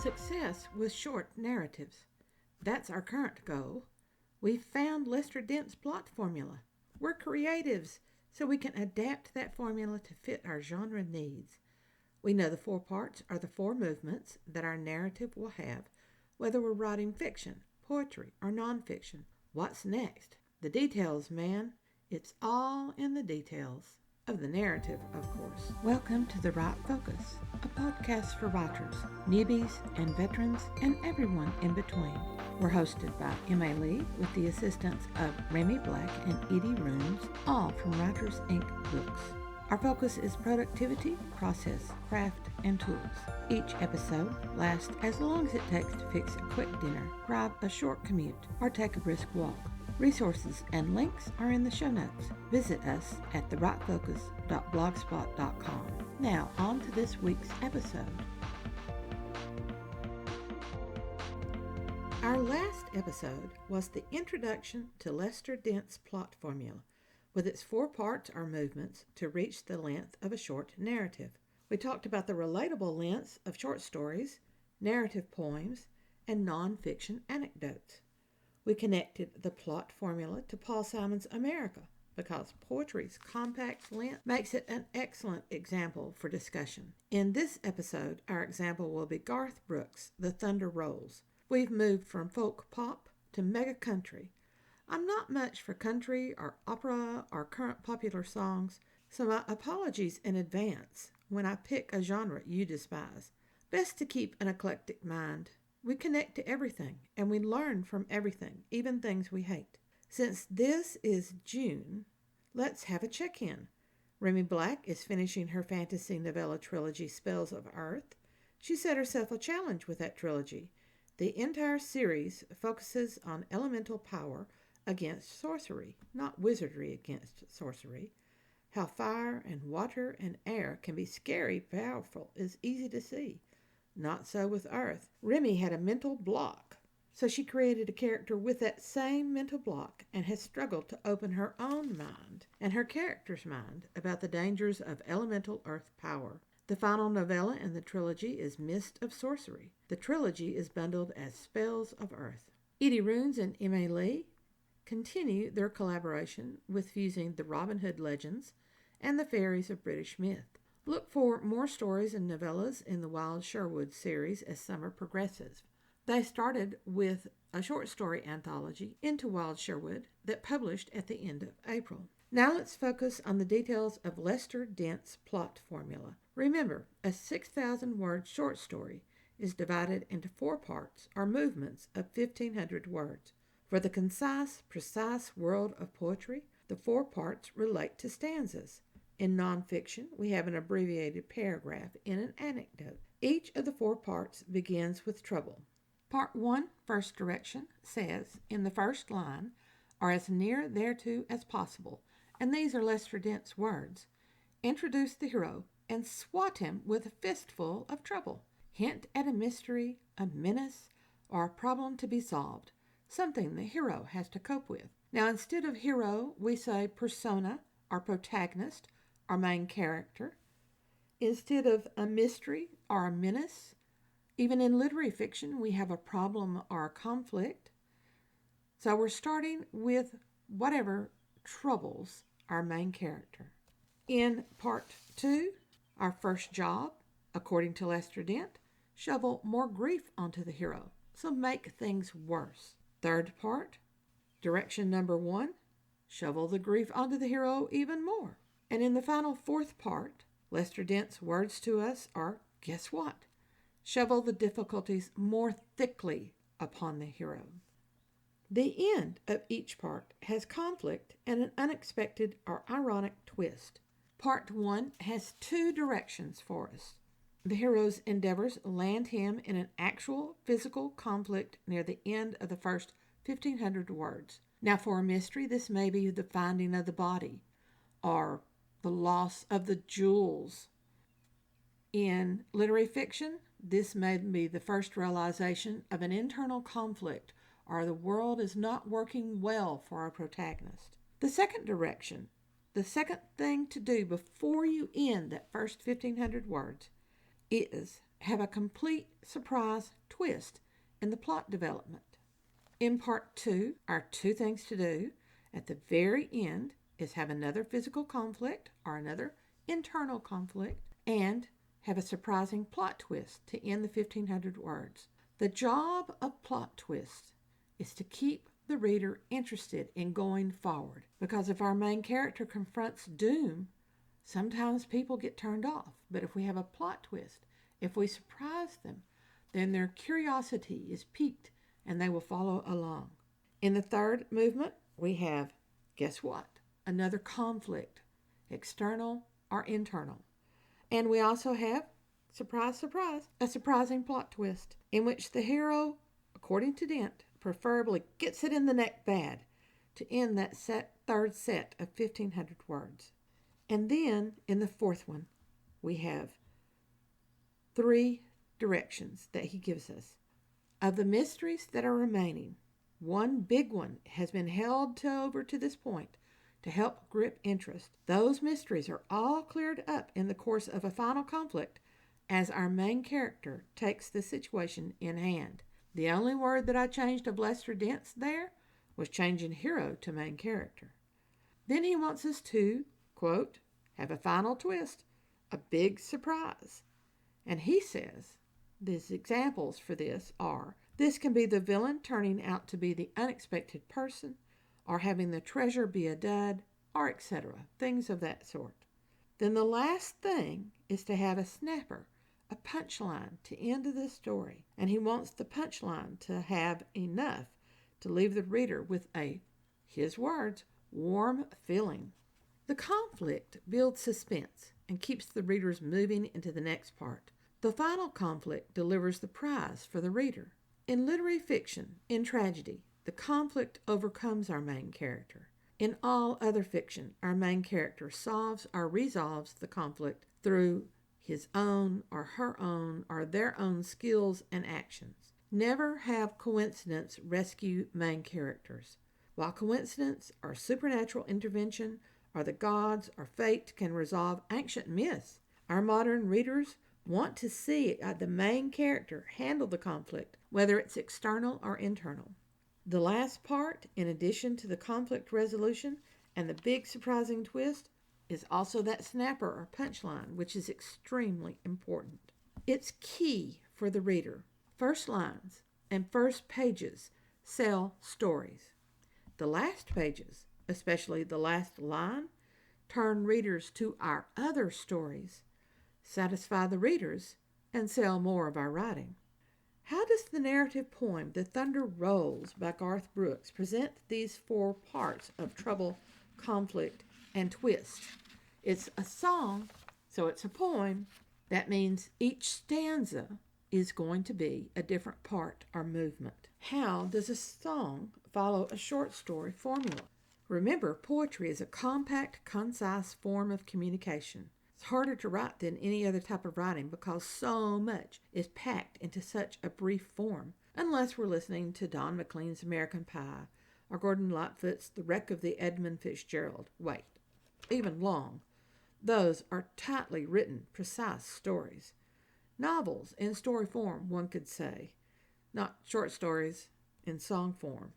success with short narratives. That's our current goal. We've found Lester Dent's plot formula. We're creatives, so we can adapt that formula to fit our genre needs. We know the 4 parts are the 4 movements that our narrative will have, whether we're writing fiction, poetry, or nonfiction. What's next? The details, man. It's all in the details. Of the narrative, of course. Welcome to The Right Focus, a podcast for writers, newbies and veterans, and everyone in between. We're hosted by M.A. Lee with the assistance of Remy Black and Edie Rooms, all from Writers Inc. books. Our focus is productivity, process, craft, and tools. Each episode lasts as long as it takes to fix a quick dinner, drive a short commute, or take a brisk walk. Resources and links are in the show notes. Visit us at therightfocus.blogspot.com. Now, on to this week's episode. Our last episode was the introduction to Lester Dent's plot formula, with its 4 parts or movements to reach the length of a short narrative. We talked about the relatable lengths of short stories, narrative poems, and nonfiction anecdotes. We connected the plot formula to Paul Simon's America because poetry's compact length makes it an excellent example for discussion. In this episode, our example will be Garth Brooks' The Thunder Rolls. We've moved from folk pop to mega country. I'm not much for country or opera or current popular songs, so my apologies in advance when I pick a genre you despise. Best to keep an eclectic mind. We connect to everything, and we learn from everything, even things we hate. Since this is June, let's have a check-in. Remy Black is finishing her fantasy novella trilogy, Spells of Earth. She set herself a challenge with that trilogy. The entire series focuses on elemental power against sorcery, not wizardry against sorcery. How fire and water and air can be scary powerful is easy to see. Not so with Earth. Remy had a mental block, so she created a character with that same mental block and has struggled to open her own mind and her character's mind about the dangers of elemental earth power. The final novella in the trilogy is Mist of Sorcery. The trilogy is bundled as Spells of Earth. Edie Runes and M.A. Lee continue their collaboration with fusing the Robin Hood legends and the fairies of British myth. Look for more stories and novellas in the Wild Sherwood series as summer progresses. They started with a short story anthology, Into Wild Sherwood, that published at the end of April. Now let's focus on the details of Lester Dent's plot formula. Remember, a 6,000-word short story is divided into 4 parts or movements of 1,500 words. For the concise, precise world of poetry, the 4 parts relate to stanzas. In nonfiction, we have an abbreviated paragraph in an anecdote. Each of the 4 parts begins with trouble. Part 1, first direction, says, in the first line, or as near thereto as possible, and these are Lester Dent's words, introduce the hero and swat him with a fistful of trouble. Hint at a mystery, a menace, or a problem to be solved, something the hero has to cope with. Now, instead of hero, we say persona or protagonist, our main character. Instead of a mystery or a menace, even in literary fiction, we have a problem or a conflict. So we're starting with whatever troubles our main character. In part 2, our first job, according to Lester Dent, shovel more grief onto the hero, so make things worse. Third part, direction number 1, shovel the grief onto the hero even more. And in the final 4th part, Lester Dent's words to us are, guess what? Shovel the difficulties more thickly upon the hero. The end of each part has conflict and an unexpected or ironic twist. Part 1 has 2 directions for us. The hero's endeavors land him in an actual physical conflict near the end of the first 1,500 words. Now, for a mystery, this may be the finding of the body or the loss of the jewels. In literary fiction, this may be the first realization of an internal conflict or the world is not working well for our protagonist. The second direction, the second thing to do before you end that first 1,500 words, is have a complete surprise twist in the plot development. In part 2, our 2 things to do at the very end is have another physical conflict or another internal conflict and have a surprising plot twist to end the 1500 words. The job of plot twists is to keep the reader interested in going forward, because if our main character confronts doom, sometimes people get turned off. But if we have a plot twist, if we surprise them, then their curiosity is piqued and they will follow along. In the third movement, we have, guess what? Another conflict, external or internal. And we also have, surprise, surprise, a surprising plot twist in which the hero, according to Dent, preferably gets it in the neck bad to end that third set of 1500 words. And then in the fourth one, we have 3 directions that he gives us. Of the mysteries that are remaining, one big one has been held over to this point to help grip interest. Those mysteries are all cleared up in the course of a final conflict as our main character takes the situation in hand. The only word that I changed of Lester Dent's there was changing hero to main character. Then he wants us to, quote, have a final twist, a big surprise. And he says, these examples for this are, this can be the villain turning out to be the unexpected person, or having the treasure be a dud, or etc., things of that sort. Then the last thing is to have a snapper, a punchline to end the story, and he wants the punchline to have enough to leave the reader with a, his words, warm feeling. The conflict builds suspense and keeps the readers moving into the next part. The final conflict delivers the prize for the reader. In literary fiction, in tragedy, the conflict overcomes our main character. In all other fiction, our main character solves or resolves the conflict through his own or her own or their own skills and actions. Never have coincidence rescue main characters. While coincidence or supernatural intervention or the gods or fate can resolve ancient myths, our modern readers want to see the main character handle the conflict, whether it's external or internal. The last part, in addition to the conflict resolution and the big surprising twist, is also that snapper or punchline, which is extremely important. It's key for the reader. First lines and first pages sell stories. The last pages, especially the last line, turn readers to our other stories, satisfy the readers, and sell more of our writing. How does the narrative poem The Thunder Rolls by Garth Brooks present these 4 parts of trouble, conflict, and twist? It's a song, so it's a poem. That means each stanza is going to be a different part or movement. How does a song follow a short story formula? Remember, poetry is a compact, concise form of communication. It's harder to write than any other type of writing because so much is packed into such a brief form, unless we're listening to Don McLean's American Pie or Gordon Lightfoot's The Wreck of the Edmund Fitzgerald. Wait, even long. Those are tightly written, precise stories. Novels in story form, one could say, not short stories in song form.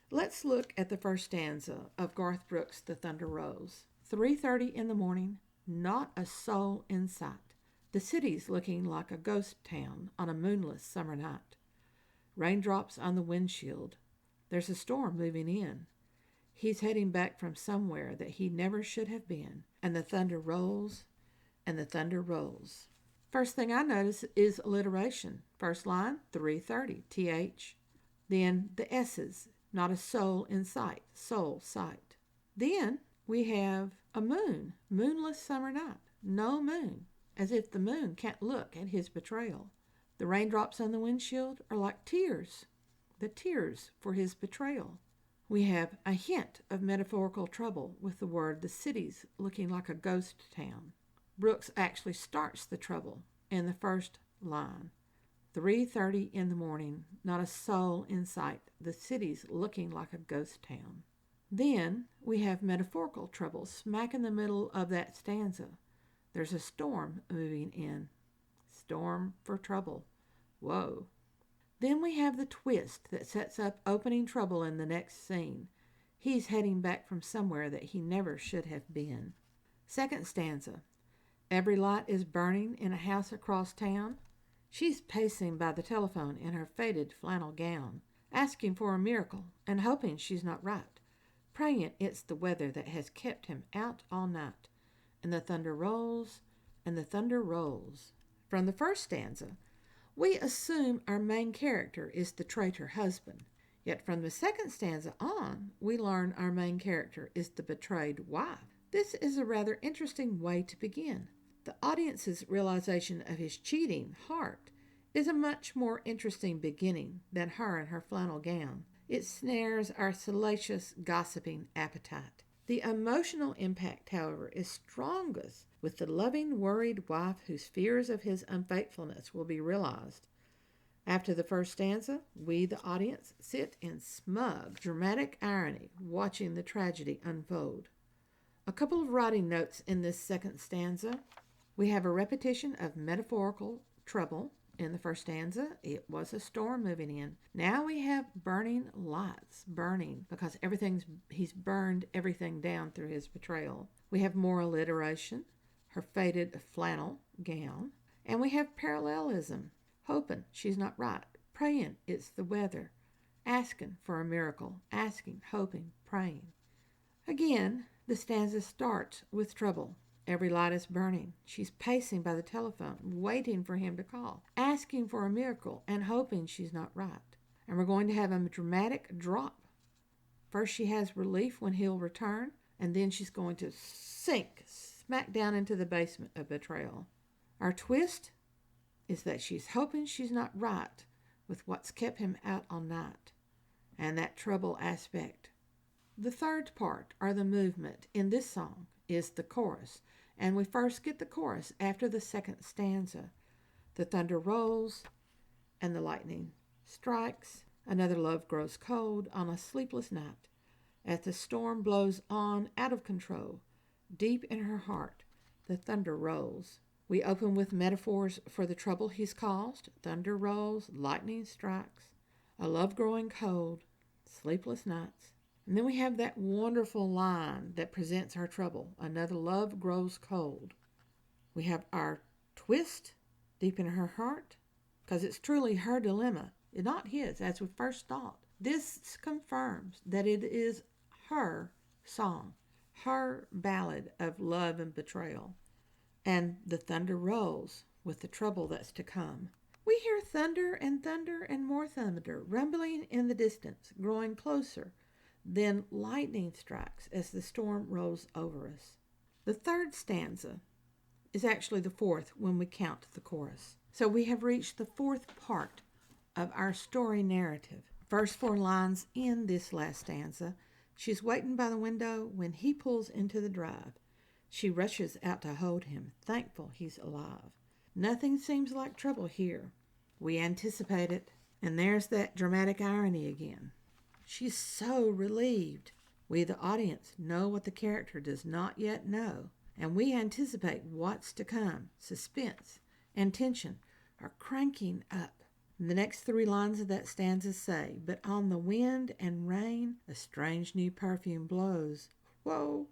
Let's look at the first stanza of Garth Brooks' The Thunder Rolls. 3:30 in the morning, not a soul in sight. The city's looking like a ghost town on a moonless summer night. Raindrops on the windshield. There's a storm moving in. He's heading back from somewhere that he never should have been. And the thunder rolls, and the thunder rolls. First thing I notice is alliteration. First line, 3:30, TH. Then the S's, not a soul in sight, soul, sight. Then we have a moon, moonless summer night, no moon, as if the moon can't look at his betrayal. The raindrops on the windshield are like tears, the tears for his betrayal. We have a hint of metaphorical trouble with the word the city's looking like a ghost town. Brooks actually starts the trouble in the first line. 3:30 in the morning, not a soul in sight. The city's looking like a ghost town. Then we have metaphorical trouble smack in the middle of that stanza. There's a storm moving in. storm for trouble. Whoa. Then we have the twist that sets up opening trouble in the next scene. He's heading back from somewhere that he never should have been. Second stanza. Every light is burning in a house across town. She's pacing by the telephone in her faded flannel gown, asking for a miracle and hoping she's not right, praying it's the weather that has kept him out all night. And the thunder rolls, and the thunder rolls. From the first stanza, we assume our main character is the traitor husband. Yet from the second stanza on, we learn our main character is the betrayed wife. This is a rather interesting way to begin. The audience's realization of his cheating heart is a much more interesting beginning than her in her flannel gown. It snares our salacious, gossiping appetite. The emotional impact, however, is strongest with the loving, worried wife whose fears of his unfaithfulness will be realized. After the first stanza, we, the audience, sit in smug, dramatic irony, watching the tragedy unfold. A couple of writing notes in this second stanza. We have a repetition of metaphorical trouble. In the first stanza, it was a storm moving in. Now we have burning lights, burning, because he's burned everything down through his betrayal. We have more alliteration, her faded flannel gown, and we have parallelism, hoping she's not right, praying it's the weather, asking for a miracle, asking, hoping, praying. Again, the stanza starts with trouble. Every light is burning. She's pacing by the telephone, waiting for him to call, asking for a miracle and hoping she's not right. And we're going to have a dramatic drop. First she has relief when he'll return, and then she's going to sink smack down into the basement of betrayal. Our twist is that she's hoping she's not right with what's kept him out all night, and that trouble aspect. The third part, or the movement, in this song is the chorus, and we first get the chorus after the second stanza. The thunder rolls, and the lightning strikes. Another love grows cold on a sleepless night. As the storm blows on out of control, deep in her heart, the thunder rolls. We open with metaphors for the trouble he's caused. Thunder rolls, lightning strikes, a love growing cold, sleepless nights. And then we have that wonderful line that presents our trouble. Another love grows cold. We have our twist deep in her heart, because it's truly her dilemma, not his, as we first thought. This confirms that it is her song, her ballad of love and betrayal. And the thunder rolls with the trouble that's to come. We hear thunder and more thunder, rumbling in the distance, growing closer. Then lightning strikes as the storm rolls over us. The third stanza is actually the fourth when we count the chorus. So we have reached the fourth part of our story narrative. First four lines in this last stanza. She's waiting by the window when he pulls into the drive. She rushes out to hold him, thankful he's alive. Nothing seems like trouble here. We anticipate it, and there's that dramatic irony again. She's so relieved. We, the audience, know what the character does not yet know, and we anticipate what's to come. Suspense and tension are cranking up. And the next three lines of that stanza say, "But on the wind and rain, a strange new perfume blows." Whoa!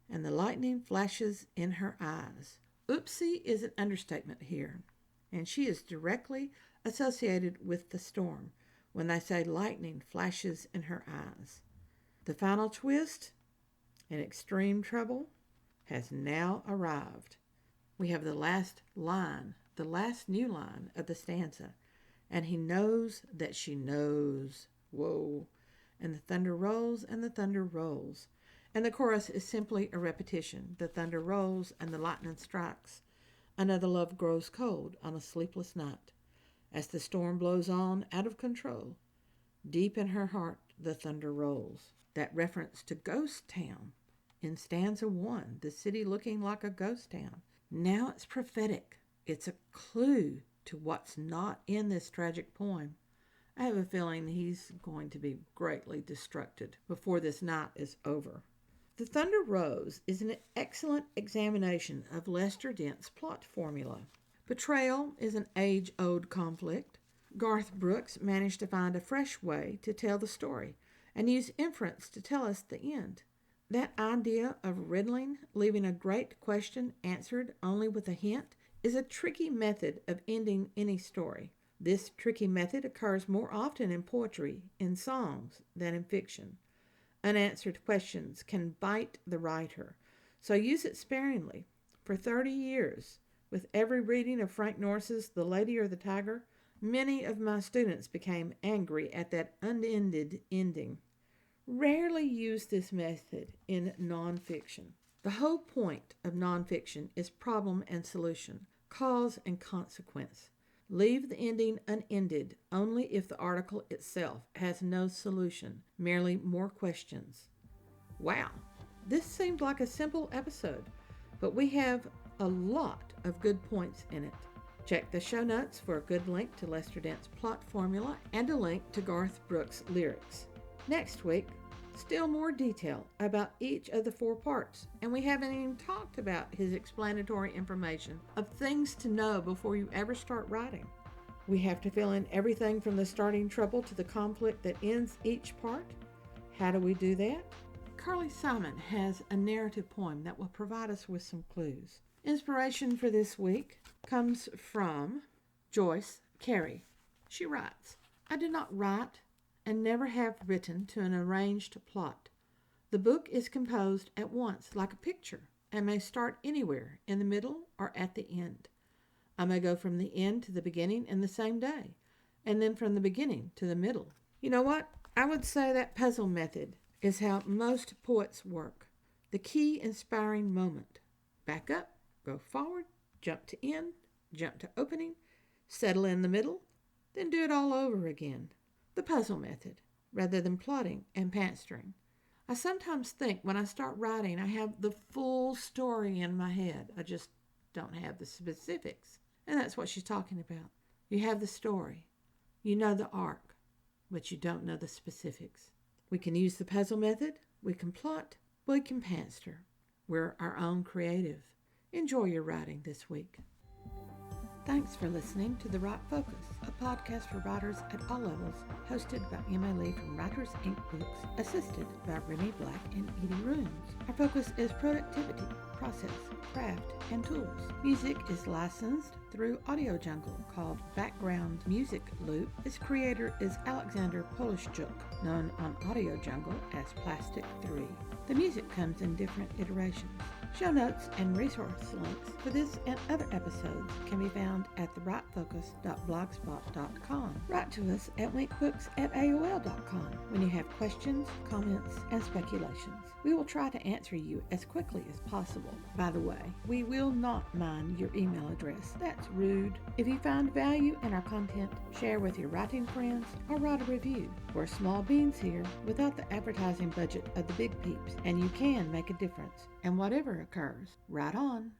And the lightning flashes in her eyes. Oopsie is an understatement here, and she is directly associated with the storm when they say lightning flashes in her eyes. The final twist, in extreme trouble, has now arrived. We have the last line, the last new line of the stanza, and he knows that she knows. Whoa! And the thunder rolls and the thunder rolls. And the chorus is simply a repetition. The thunder rolls and the lightning strikes. Another love grows cold on a sleepless night. As the storm blows on out of control, deep in her heart the thunder rolls. That reference to Ghost Town in stanza 1, the city looking like a ghost town. Now it's prophetic. It's a clue to what's not in this tragic poem. I have a feeling he's going to be greatly distracted before this night is over. The Thunder Rose is an excellent examination of Lester Dent's plot formula. Betrayal is an age-old conflict. Garth Brooks managed to find a fresh way to tell the story and use inference to tell us the end. That idea of riddling, leaving a great question answered only with a hint, is a tricky method of ending any story. This tricky method occurs more often in poetry, in songs, than in fiction. Unanswered questions can bite the writer, so use it sparingly. For 30 years, with every reading of Frank Norris's The Lady or the Tiger, many of my students became angry at that unended ending. Rarely use this method in nonfiction. The whole point of nonfiction is problem and solution, cause and consequence. Leave the ending unended only if the article itself has no solution, merely more questions. Wow, this seemed like a simple episode, but we have a lot of good points in it. Check the show notes for a good link to Lester Dent's plot formula and a link to Garth Brooks' lyrics. Next week, still more detail about each of the 4 parts, and we haven't even talked about his explanatory information of things to know before you ever start writing. We have to fill in everything from the starting trouble to the conflict that ends each part. How do we do that? Carly Simon has a narrative poem that will provide us with some clues. Inspiration for this week comes from Joyce, Cary. She writes, I do not write and never have written to an arranged plot. The book is composed at once like a picture and may start anywhere, in the middle or at the end. I may go from the end to the beginning in the same day, and then from the beginning to the middle. You know what? I would say that puzzle method is how most poets work. The key inspiring moment. Back up, go forward, jump to end, jump to opening, settle in the middle, then do it all over again. The puzzle method, rather than plotting and pantsering. I sometimes think when I start writing, I have the full story in my head. I just don't have the specifics. And that's what she's talking about. You have the story. You know the arc, but you don't know the specifics. We can use the puzzle method. We can plot. We can pantster. We're our own creative. Enjoy your writing this week. Thanks for listening to The Right Focus, a podcast for writers at all levels, hosted by Emma Lee from Writers Inc. Books, assisted by Remy Black and Edie Runes. Our focus is productivity, process, craft, and tools. Music is licensed through Audio Jungle, called Background Music Loop. Its creator is Alexander Polishchuk, known on Audio Jungle as Plastic 3. The music comes in different iterations. Show notes and resource links for this and other episodes can be found at therightfocus.blogspot.com. Write to us at winkbooks@aol.com when you have questions, comments, and speculations. We will try to answer you as quickly as possible. By the way, we will not mind your email address. That's rude. If you find value in our content, share with your writing friends or write a review. We're small beans here without the advertising budget of the big peeps, and you can make a difference. And whatever occurs, write on.